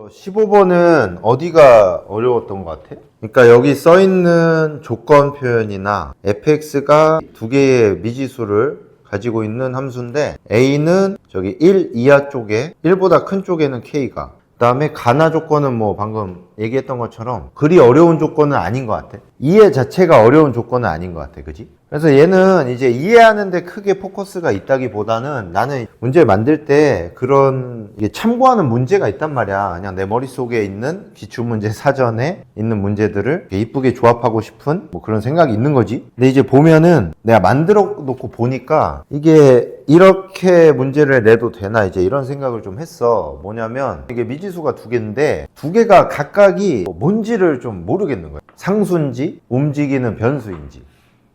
15번은 어디가 어려웠던 것 같아? 그러니까 여기 써 있는 조건 표현이나 fx가 두 개의 미지수를 가지고 있는 함수인데 a는 저기 1 이하 쪽에 1보다 큰 쪽에는 k가, 그 다음에 가나 조건은 뭐 방금 얘기했던 것처럼 그리 어려운 조건은 아닌 것 같아. 이해 자체가 어려운 조건은 아닌 것 같아. 그지? 그래서 얘는 이제 이해하는데 크게 포커스가 있다기보다는 나는 문제 만들 때 그런 참고하는 문제가 있단 말이야. 그냥 내 머릿속에 있는 기출문제 사전에 있는 문제들을 이쁘게 조합하고 싶은 뭐 그런 생각이 있는 거지. 근데 이제 보면은 내가 만들어 놓고 보니까 이게 이렇게 문제를 내도 되나 이제 이런 생각을 좀 했어. 뭐냐면 이게 미지수가 두 개인데 두 개가 각각이 뭔지를 좀 모르겠는 거야. 상수인지 움직이는 변수인지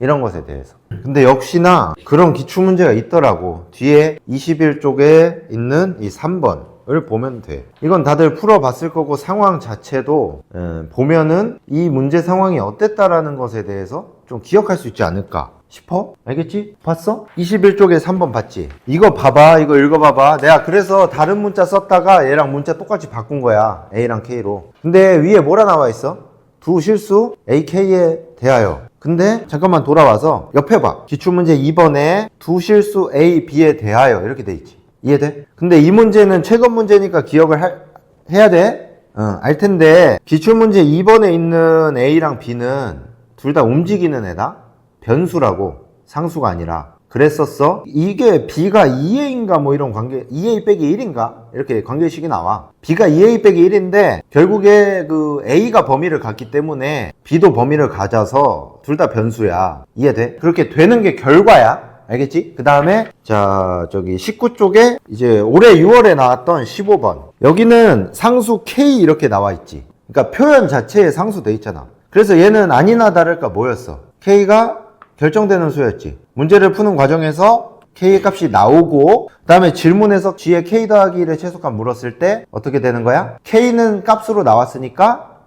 이런 것에 대해서. 근데 역시나 그런 기출문제가 있더라고. 뒤에 21쪽에 있는 이 3번을 보면 돼. 이건 다들 풀어봤을 거고 상황 자체도 보면은 이 문제 상황이 어땠다라는 것에 대해서 좀 기억할 수 있지 않을까 싶어? 알겠지? 봤어? 21쪽에 3번 봤지? 이거 봐봐. 이거 읽어봐봐. 내가 그래서 다른 문자 썼다가 얘랑 문자 똑같이 바꾼 거야. A랑 K로. 근데 위에 뭐라 나와 있어? 두 실수 AK에 대하여. 근데 잠깐만 돌아와서 옆에 봐. 기출문제 2번에 두 실수 A, B에 대하여 이렇게 돼 있지. 이해돼? 근데 이 문제는 최근 문제니까 기억을 해야 돼? 알 텐데 기출문제 2번에 있는 A랑 B는 둘 다 움직이는 애다? 변수라고. 상수가 아니라. 그랬었어? 이게 B가 2A인가 뭐 이런 관계, 2A 빼기 1인가? 이렇게 관계식이 나와. B가 2A 빼기 1인데 결국에 그 A가 범위를 갖기 때문에 B도 범위를 가져서 둘 다 변수야. 이해돼? 그렇게 되는 게 결과야. 알겠지? 그 다음에 자 저기 19쪽에 이제 올해 6월에 나왔던 15번. 여기는 상수 K 이렇게 나와 있지. 그러니까 표현 자체에 상수 돼 있잖아. 그래서 얘는 아니나 다를까 뭐였어? K가 결정되는 수였지. 문제를 푸는 과정에서 K의 값이 나오고 그 다음에 질문에서 G의 K 더하기 1의 최소값 물었을 때 어떻게 되는 거야? K는 값으로 나왔으니까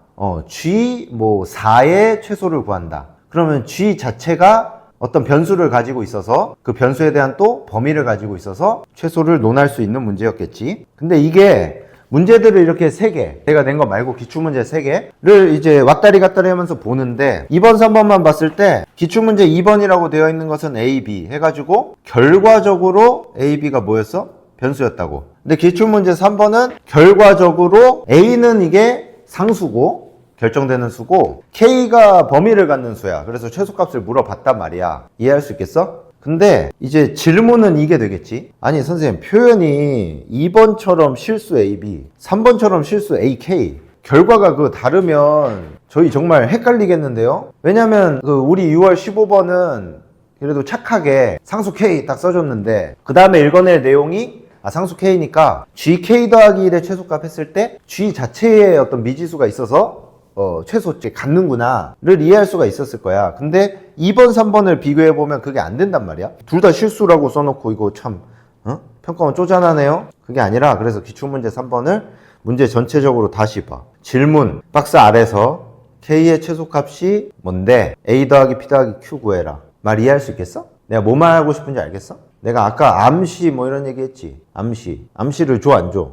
G 뭐 4의 최소를 구한다. 그러면 G 자체가 어떤 변수를 가지고 있어서 그 변수에 대한 또 범위를 가지고 있어서 최소를 논할 수 있는 문제였겠지. 근데 이게 문제들을 이렇게 3개, 내가 낸 거 말고 기출문제 3개를 이제 왔다리 갔다리 하면서 보는데 2번, 3번만 봤을 때 기출문제 2번이라고 되어 있는 것은 A, B 해가지고 결과적으로 A, B가 뭐였어? 변수였다고. 근데 기출문제 3번은 결과적으로 A는 이게 상수고 결정되는 수고 K가 범위를 갖는 수야. 그래서 최소값을 물어봤단 말이야. 이해할 수 있겠어? 근데 이제 질문은 이게 되겠지. 아니 선생님 표현이 2번처럼 실수 AB 3번처럼 실수 AK 결과가 그 다르면 저희 정말 헷갈리겠는데요. 왜냐면 그 우리 6월 15번은 그래도 착하게 상수 K 딱 써줬는데 그 다음에 읽어낼 내용이 상수 K니까 GK 더하기 1의 최소값 했을 때 G 자체에 어떤 미지수가 있어서 최소치 갖는구나를 이해할 수가 있었을 거야. 근데 2번, 3번을 비교해보면 그게 안 된단 말이야. 둘 다 실수라고 써놓고 이거 참 평가원 쪼잔하네요. 그게 아니라 그래서 기출문제 3번을 문제 전체적으로 다시 봐. 질문 박스 아래서 K의 최소값이 뭔데 A 더하기 P 더하기 Q 구해라. 말 이해할 수 있겠어? 내가 뭐 말하고 싶은지 알겠어? 내가 아까 암시 뭐 이런 얘기 했지. 암시를 줘 안 줘?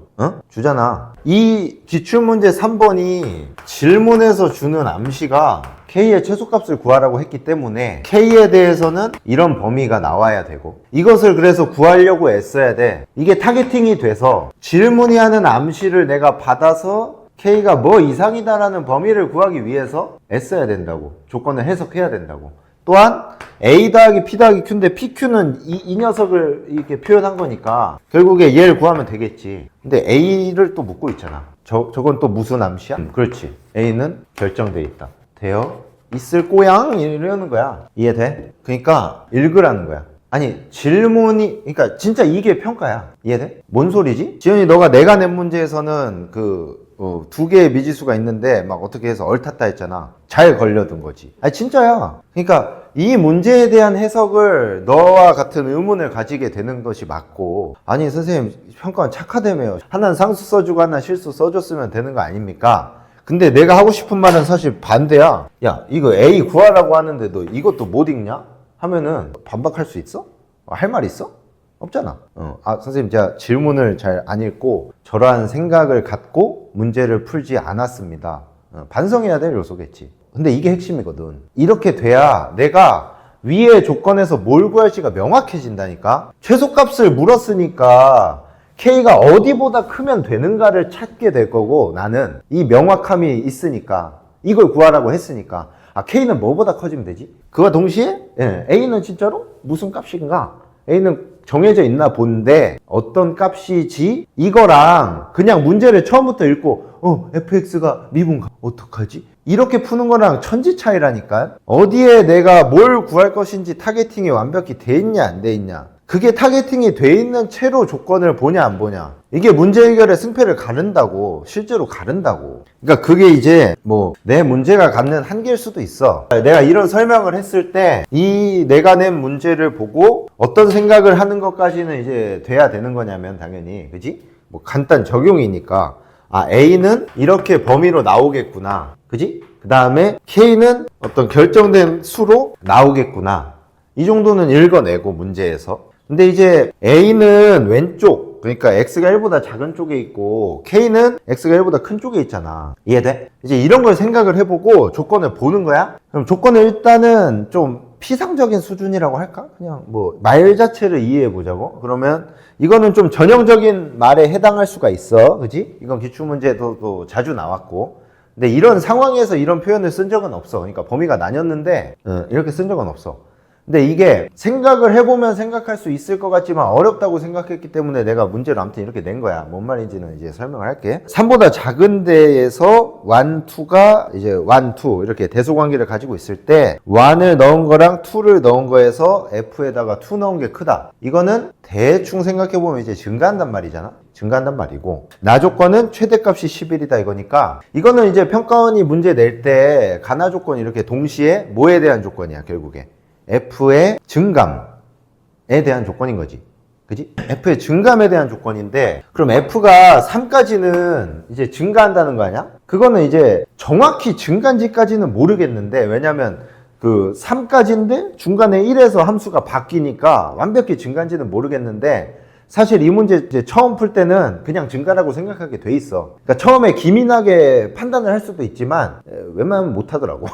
주잖아. 이 기출문제 3번이 질문에서 주는 암시가 K의 최소값을 구하라고 했기 때문에 K에 대해서는 이런 범위가 나와야 되고 이것을 그래서 구하려고 애써야 돼. 이게 타겟팅이 돼서 질문이 하는 암시를 내가 받아서 K가 뭐 이상이다라는 범위를 구하기 위해서 애써야 된다고. 조건을 해석해야 된다고. 또한 A 더하기 P 더하기 Q인데 PQ는 이 녀석을 이렇게 표현한 거니까 결국에 얘를 구하면 되겠지. 근데 A를 또 묻고 있잖아. 저건 또 무슨 암시야? 그렇지. A는 결정돼 있다. 되어 있을 꼬양 이러는 거야. 이해돼? 그러니까 읽으라는 거야. 아니 질문이 그러니까 진짜 이게 평가야. 이해돼? 뭔 소리지? 지현이 너가 내가 낸 문제에서는 두 개의 미지수가 있는데 막 어떻게 해서 얼탔다 했잖아. 잘 걸려둔 거지. 아니 진짜야. 그러니까 이 문제에 대한 해석을 너와 같은 의문을 가지게 되는 것이 맞고 아니 선생님 평가원 착하다며요. 하나는 상수 써주고 하나 실수 써줬으면 되는 거 아닙니까? 근데 내가 하고 싶은 말은 사실 반대야. 야 이거 A 구하라고 하는데 너 이것도 못 읽냐? 하면은 반박할 수 있어? 할 말 있어? 없잖아. 선생님 제가 질문을 잘 안 읽고 저러한 생각을 갖고 문제를 풀지 않았습니다. 반성해야 될 요소겠지. 근데 이게 핵심이거든. 이렇게 돼야 내가 위의 조건에서 뭘 구할지가 명확해진다니까. 최소값을 물었으니까 K가 어디보다 크면 되는가를 찾게 될 거고, 나는 이 명확함이 있으니까 이걸 구하라고 했으니까 K는 뭐보다 커지면 되지? 그와 동시에 A는 진짜로 무슨 값인가? A는 정해져 있나 본데 어떤 값이지? 이거랑 그냥 문제를 처음부터 읽고 fx가 미분가 어떡하지? 이렇게 푸는 거랑 천지 차이라니까. 어디에 내가 뭘 구할 것인지 타겟팅이 완벽히 돼 있냐 안 돼 있냐, 그게 타겟팅이 돼 있는 채로 조건을 보냐 안 보냐, 이게 문제 해결의 승패를 가른다고. 실제로 가른다고. 그러니까 그게 이제 뭐 내 문제가 갖는 한계일 수도 있어. 내가 이런 설명을 했을 때 이 내가 낸 문제를 보고 어떤 생각을 하는 것까지는 이제 돼야 되는 거냐면, 당연히 그지? 뭐 간단 적용이니까 A는 이렇게 범위로 나오겠구나, 그지? 그 다음에 K는 어떤 결정된 수로 나오겠구나, 이 정도는 읽어내고 문제에서. 근데 이제 A는 왼쪽, 그러니까 X가 1보다 작은 쪽에 있고 K는 X가 1보다 큰 쪽에 있잖아. 이해돼? 이제 이런 걸 생각을 해보고 조건을 보는 거야. 그럼 조건을 일단은 좀 피상적인 수준이라고 할까? 그냥 뭐 말 자체를 이해해 보자고. 그러면 이거는 좀 전형적인 말에 해당할 수가 있어, 그지? 이건 기출문제도 또 자주 나왔고. 근데 이런 상황에서 이런 표현을 쓴 적은 없어. 그러니까 범위가 나뉘었는데 이렇게 쓴 적은 없어. 근데 이게 생각을 해보면 생각할 수 있을 것 같지만 어렵다고 생각했기 때문에 내가 문제를 아무튼 이렇게 낸 거야. 뭔 말인지는 이제 설명을 할게. 3보다 작은 데에서 1, 2가 이제 1, 2 이렇게 대소관계를 가지고 있을 때 1을 넣은 거랑 2를 넣은 거에서 F에다가 2 넣은 게 크다. 이거는 대충 생각해보면 이제 증가한단 말이잖아. 증가한단 말이고, 나 조건은 최대값이 11이다 이거니까, 이거는 이제 평가원이 문제 낼 때 가나 조건이 이렇게 동시에 뭐에 대한 조건이야, 결국에 F의 증감에 대한 조건인 거지. 그지? F의 증감에 대한 조건인데, 그럼 F가 3까지는 이제 증가한다는 거 아니야? 그거는 이제 정확히 증가인지까지는 모르겠는데, 왜냐면 그 3까지인데 중간에 1에서 함수가 바뀌니까 완벽히 증가인지는 모르겠는데, 사실 이 문제 이제 처음 풀 때는 그냥 증가라고 생각하게 돼 있어. 그러니까 처음에 기민하게 판단을 할 수도 있지만 웬만하면 못 하더라고.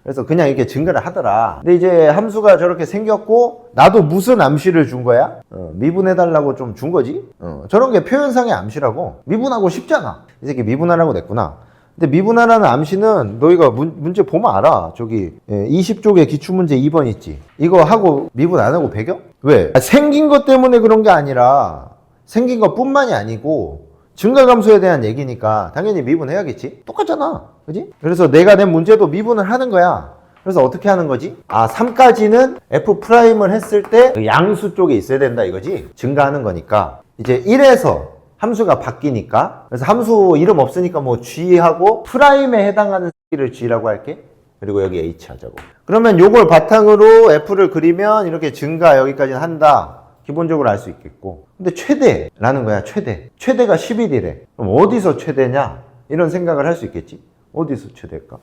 그래서 그냥 이렇게 증가를 하더라. 근데 이제 함수가 저렇게 생겼고, 나도 무슨 암시를 준 거야? 미분해달라고 좀 준 거지? 저런 게 표현상의 암시라고. 미분하고 쉽잖아. 이 새끼 미분하라고 냈구나. 근데 미분하라는 암시는 너희가 문제 보면 알아. 저기 20쪽에 기출문제 2번 있지. 이거 하고 미분 안 하고 배겨? 왜? 생긴 것 때문에 그런 게 아니라, 생긴 것 뿐만이 아니고 증가감소에 대한 얘기니까 당연히 미분해야겠지? 똑같잖아. 그지? 그래서 내가 낸 문제도 미분을 하는 거야. 그래서 어떻게 하는 거지? 3까지는 F'을 했을 때 양수 쪽에 있어야 된다 이거지? 증가하는 거니까. 이제 1에서 함수가 바뀌니까, 그래서 함수 이름 없으니까 뭐 G하고 프라임에 해당하는 G를 G라고 할게. 그리고 여기 H 하자고. 그러면 요걸 바탕으로 F를 그리면 이렇게 증가 여기까지는 한다. 기본적으로 알 수 있겠고. 근데 최대라는 거야, 최대. 최대가 11이래. 그럼 어디서 최대냐? 이런 생각을 할 수 있겠지? 어디서 최대일까?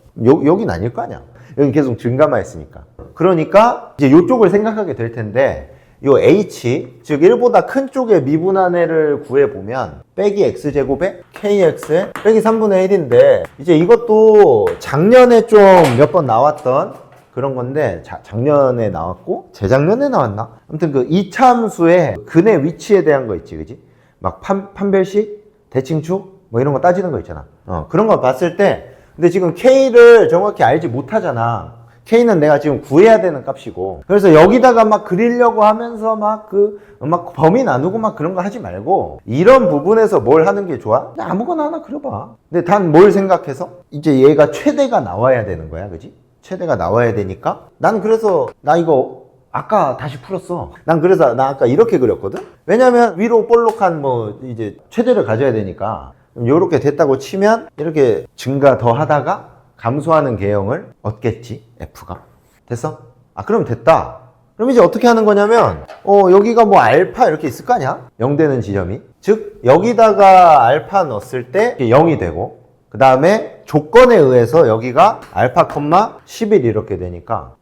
여긴 아닐 거 아니야. 여긴 계속 증가만 했으니까. 그러니까 이제 요쪽을 생각하게 될 텐데, 요 H, 즉 1보다 큰 쪽의 미분한 애를 구해보면 빼기 X제곱에 KX에 빼기 3분의 1인데, 이제 이것도 작년에 좀 몇 번 나왔던 그런 건데, 작년에 나왔고 재작년에 나왔나? 아무튼 그 이차함수의 근의 위치에 대한 거 있지, 그지? 막 판별식, 대칭축 뭐 이런 거 따지는 거 있잖아. 그런 거 봤을 때, 근데 지금 K를 정확히 알지 못하잖아. K는 내가 지금 구해야 되는 값이고. 그래서 여기다가 막 그리려고 하면서 막 범위 나누고 막 그런 거 하지 말고, 이런 부분에서 뭘 하는 게 좋아? 그냥 아무거나 하나 그려봐. 근데 단 뭘 생각해서? 이제 얘가 최대가 나와야 되는 거야, 그지? 최대가 나와야 되니까. 난 그래서 나 이거 아까 다시 풀었어. 난 그래서 나 아까 이렇게 그렸거든? 왜냐면 위로 볼록한 뭐 이제 최대를 가져야 되니까. 요렇게 됐다고 치면 이렇게 증가 더 하다가 감소하는 개형을 얻겠지, F가. 됐어? 그럼 됐다. 그럼 이제 어떻게 하는 거냐면, 여기가 뭐 알파 이렇게 있을 거 아니야? 0 되는 지점이. 즉, 여기다가 알파 넣었을 때 0이 되고, 그 다음에 조건에 의해서 여기가 알파, 11 이렇게 되니까,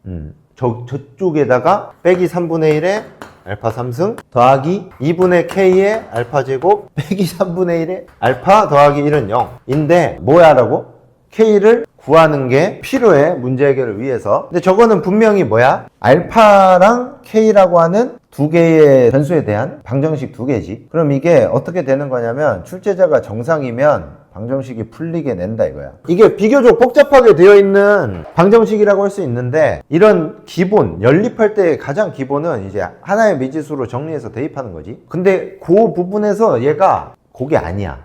저쪽에다가 빼기 3분의 1에 알파 3승 더하기 2분의 K의 알파 제곱 빼기 3분의 1의 알파 더하기 1은 0인데 뭐야 라고? K를 구하는 게 필요해, 문제 해결을 위해서. 근데 저거는 분명히 뭐야? 알파랑 K라고 하는 두 개의 변수에 대한 방정식 두 개지. 그럼 이게 어떻게 되는 거냐면 출제자가 정상이면 방정식이 풀리게 낸다 이거야. 이게 비교적 복잡하게 되어 있는 방정식이라고 할 수 있는데 이런 기본, 연립할 때 가장 기본은 이제 하나의 미지수로 정리해서 대입하는 거지. 근데 그 부분에서 얘가 그게 아니야.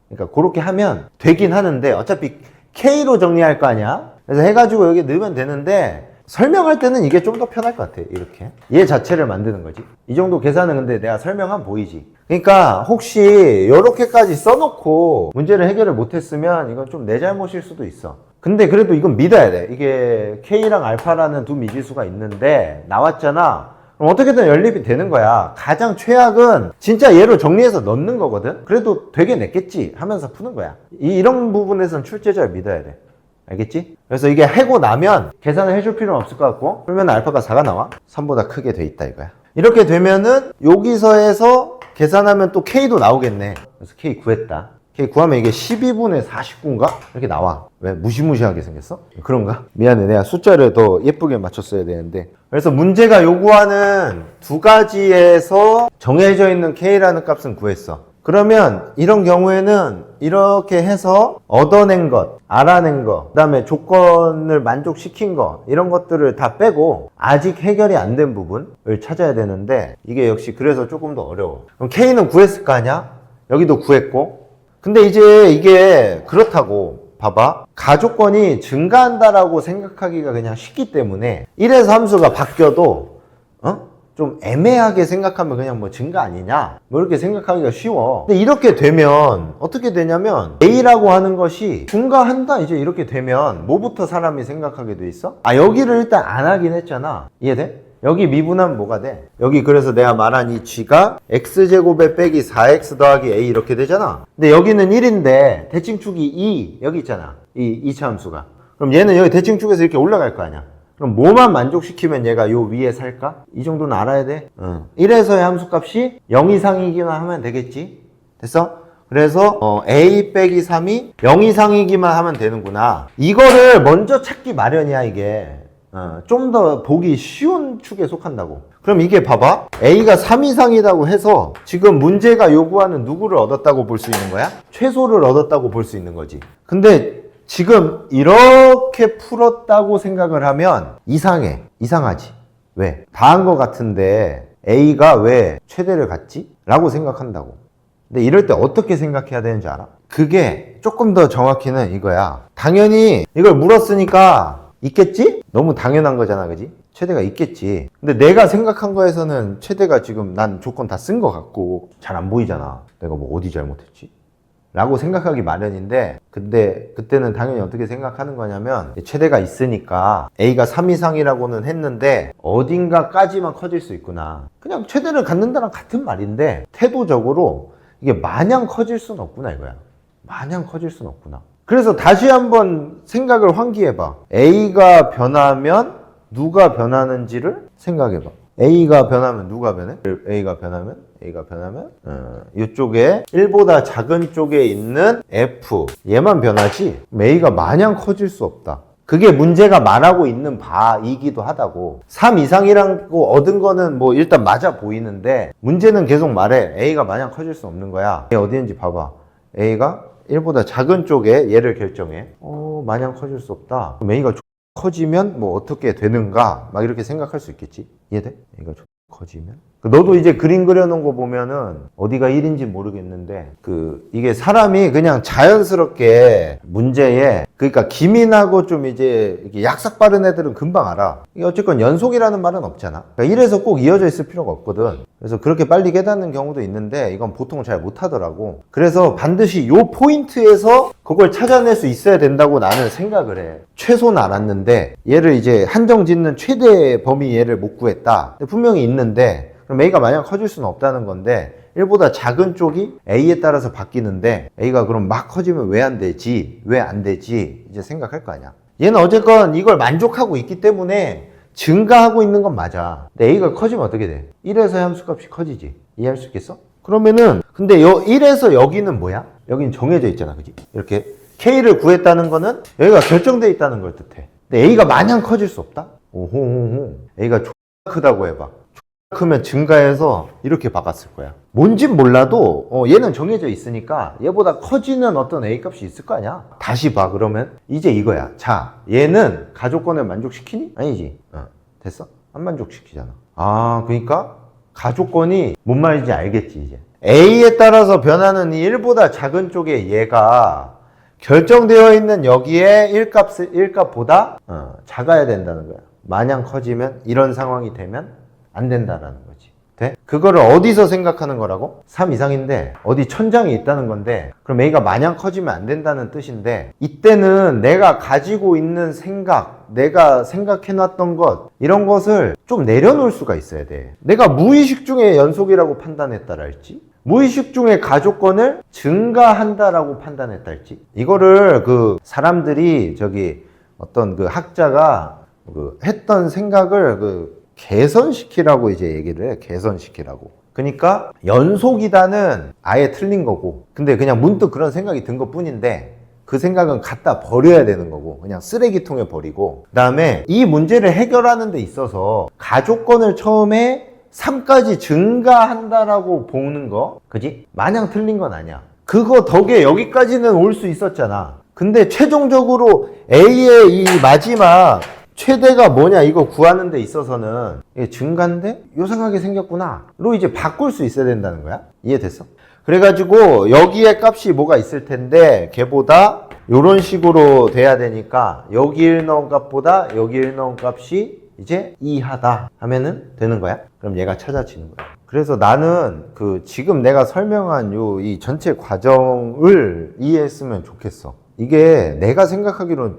그러니까 그렇게 하면 되긴 하는데 어차피 K로 정리할 거 아니야? 그래서 해가지고 여기 넣으면 되는데 설명할 때는 이게 좀 더 편할 것 같아. 이렇게 얘 자체를 만드는 거지. 이 정도 계산은 근데 내가 설명하면 보이지. 그러니까 혹시 이렇게까지 써놓고 문제를 해결을 못했으면 이건 좀 내 잘못일 수도 있어. 근데 그래도 이건 믿어야 돼. 이게 K랑 알파라는 두 미지수가 있는데 나왔잖아. 그럼 어떻게든 연립이 되는 거야. 가장 최악은 진짜 얘로 정리해서 넣는 거거든. 그래도 되게 냈겠지 하면서 푸는 거야. 이런 부분에선 출제자를 믿어야 돼. 알겠지? 그래서 이게 해고 나면 계산을 해줄 필요는 없을 것 같고, 그러면 알파가 4가 나와. 3보다 크게 돼 있다 이거야. 이렇게 되면은 여기서 해서 계산하면 또 K도 나오겠네. 그래서 K 구했다. K 구하면 이게 12분의 49인가? 이렇게 나와. 왜? 무시무시하게 생겼어? 그런가? 미안해. 내가 숫자를 더 예쁘게 맞췄어야 되는데. 그래서 문제가 요구하는 두 가지에서 정해져 있는 K라는 값은 구했어. 그러면 이런 경우에는 이렇게 해서 얻어낸 것, 알아낸 것, 그 다음에 조건을 만족시킨 것, 이런 것들을 다 빼고 아직 해결이 안 된 부분을 찾아야 되는데 이게 역시 그래서 조금 더 어려워. 그럼 K는 구했을 거 아니야? 여기도 구했고. 근데 이제 이게 그렇다고 봐봐. 가조건이 증가한다라고 생각하기가 그냥 쉽기 때문에 1에서 함수가 바뀌어도 좀 애매하게 생각하면 그냥 뭐 증가 아니냐 뭐 이렇게 생각하기가 쉬워. 근데 이렇게 되면 어떻게 되냐면 A라고 하는 것이 증가한다 이제 이렇게 되면 뭐부터 사람이 생각하게 돼 있어? 여기를 일단 안 하긴 했잖아. 이해돼? 여기 미분하면 뭐가 돼? 여기 그래서 내가 말한 이 G가 X제곱에 빼기 4X 더하기 A 이렇게 되잖아. 근데 여기는 1인데 대칭축이 2 여기 있잖아. 이 2차 함수가. 그럼 얘는 여기 대칭축에서 이렇게 올라갈 거 아니야. 그럼 뭐만 만족시키면 얘가 요 위에 살까? 이 정도는 알아야 돼. 1에서의 함수값이 0 이상이기만 하면 되겠지? 됐어? 그래서 A 빼기 3이 0 이상이기만 하면 되는구나. 이거를 먼저 찾기 마련이야 이게. 좀 더 보기 쉬운 축에 속한다고. 그럼 이게 봐봐. A가 3 이상이라고 해서 지금 문제가 요구하는 누구를 얻었다고 볼 수 있는 거야? 최소를 얻었다고 볼 수 있는 거지. 근데 지금 이렇게 풀었다고 생각을 하면 이상하지. 왜? 다 한 것 같은데 A가 왜 최대를 갖지? 라고 생각한다고. 근데 이럴 때 어떻게 생각해야 되는지 알아? 그게 조금 더 정확히는 이거야. 당연히 이걸 물었으니까 있겠지? 너무 당연한 거잖아, 그지? 최대가 있겠지. 근데 내가 생각한 거에서는 최대가 지금 난 조건 다 쓴 것 같고 잘 안 보이잖아. 내가 뭐 어디 잘못했지? 라고 생각하기 마련인데, 근데 그때는 당연히 어떻게 생각하는 거냐면 최대가 있으니까 A가 3 이상이라고는 했는데 어딘가까지만 커질 수 있구나. 그냥 최대를 갖는다랑 같은 말인데 태도적으로 이게 마냥 커질 수는 없구나 이거야. 마냥 커질 수는 없구나. 그래서 다시 한번 생각을 환기해봐. A가 변하면 누가 변하는지를 생각해봐. A가 변하면 누가 변해? A가 변하면 이쪽에 1보다 작은 쪽에 있는 F 얘만 변하지 A가 마냥 커질 수 없다. 그게 문제가 말하고 있는 바이기도 하다고. 3 이상이라고 얻은 거는 뭐 일단 맞아 보이는데 문제는 계속 말해. A가 마냥 커질 수 없는 거야. 얘 어디 있는지 봐봐. A가 1보다 작은 쪽에 얘를 결정해. 마냥 커질 수 없다. 그럼 A가 커지면 뭐 어떻게 되는가 막 이렇게 생각할 수 있겠지. 이해돼? A가 커지면 너도 이제 그림 그려놓은 거 보면은 어디가 1인지 모르겠는데 이게 사람이 그냥 자연스럽게 문제에 그러니까 기민하고 좀 이제 이렇게 약삭 빠른 애들은 금방 알아. 이게 어쨌건 연속이라는 말은 없잖아. 그러니까 이래서 꼭 이어져 있을 필요가 없거든. 그래서 그렇게 빨리 깨닫는 경우도 있는데 이건 보통 잘 못하더라고. 그래서 반드시 요 포인트에서 그걸 찾아낼 수 있어야 된다고 나는 생각을 해. 최소는 알았는데 얘를 이제 한정 짓는 최대 범위 얘를 못 구했다. 근데 분명히 있는데 그럼 A가 마냥 커질 수는 없다는 건데 1보다 작은 쪽이 A에 따라서 바뀌는데 A가 그럼 막 커지면 왜 안 되지? 왜 안 되지? 이제 생각할 거 아니야. 얘는 어쨌건 이걸 만족하고 있기 때문에 증가하고 있는 건 맞아. 근데 A가 커지면 어떻게 돼? 1에서의 함수값이 커지지. 이해할 수 있겠어? 그러면은 근데 1에서 여기는 뭐야? 여기는 정해져 있잖아. 그지? 이렇게 K를 구했다는 거는 여기가 결정돼 있다는 걸 뜻해. 근데 A가 마냥 커질 수 없다? 오호호호. A가 X가 크다고 해봐. X가 크면 증가해서 이렇게 바꿨을 거야. 뭔진 몰라도 얘는 정해져 있으니까 얘보다 커지는 어떤 A 값이 있을 거 아니야. 다시 봐. 그러면 이제 이거야. 자, 얘는 가족권을 만족시키니? 아니지. 됐어? 안 만족시키잖아. 아, 그러니까 가족권이 뭔 말인지 알겠지 이제. A에 따라서 변하는 이 1보다 작은 쪽에 얘가 결정되어 있는 여기에 1값보다 작아야 된다는 거야. 마냥 커지면 이런 상황이 되면 안 된다라는 거지. 돼? 그거를 어디서 생각하는 거라고? 3 이상인데 어디 천장이 있다는 건데 그럼 A가 마냥 커지면 안 된다는 뜻인데 이때는 내가 가지고 있는 생각, 내가 생각해놨던 것 이런 것을 좀 내려놓을 수가 있어야 돼. 내가 무의식 중에 연속이라고 판단했다랄지 무의식 중에 가족권을 증가한다라고 판단했달지 이거를 그 사람들이 어떤 그 학자가 했던 생각을 개선시키라고 이제 얘기를 해. 개선시키라고. 그러니까 연속이다는 아예 틀린 거고 근데 그냥 문득 그런 생각이 든 것 뿐인데 그 생각은 갖다 버려야 되는 거고 그냥 쓰레기통에 버리고 그 다음에 이 문제를 해결하는 데 있어서 가족권을 처음에 3까지 증가한다라고 보는 거 그지? 마냥 틀린 건 아니야. 그거 덕에 여기까지는 올 수 있었잖아. 근데 최종적으로 A의 이 마지막 최대가 뭐냐 이거 구하는 데 있어서는 이게 증가인데 요상하게 생겼구나 로 이제 바꿀 수 있어야 된다는 거야. 이해됐어? 그래가지고 여기에 값이 뭐가 있을 텐데 걔보다 이런 식으로 돼야 되니까 여기 1 넣은 값보다 여기 1 넣은 값이 이제 이하다 하면은 되는 거야. 그럼 얘가 찾아지는 거야. 그래서 나는 지금 내가 설명한 이 전체 과정을 이해했으면 좋겠어. 이게 내가 생각하기로는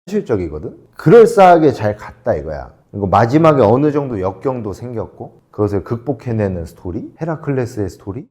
현실적이거든. 그럴싸하게 잘 갔다 이거야. 그리고 마지막에 어느 정도 역경도 생겼고 그것을 극복해내는 스토리, 헤라클레스의 스토리.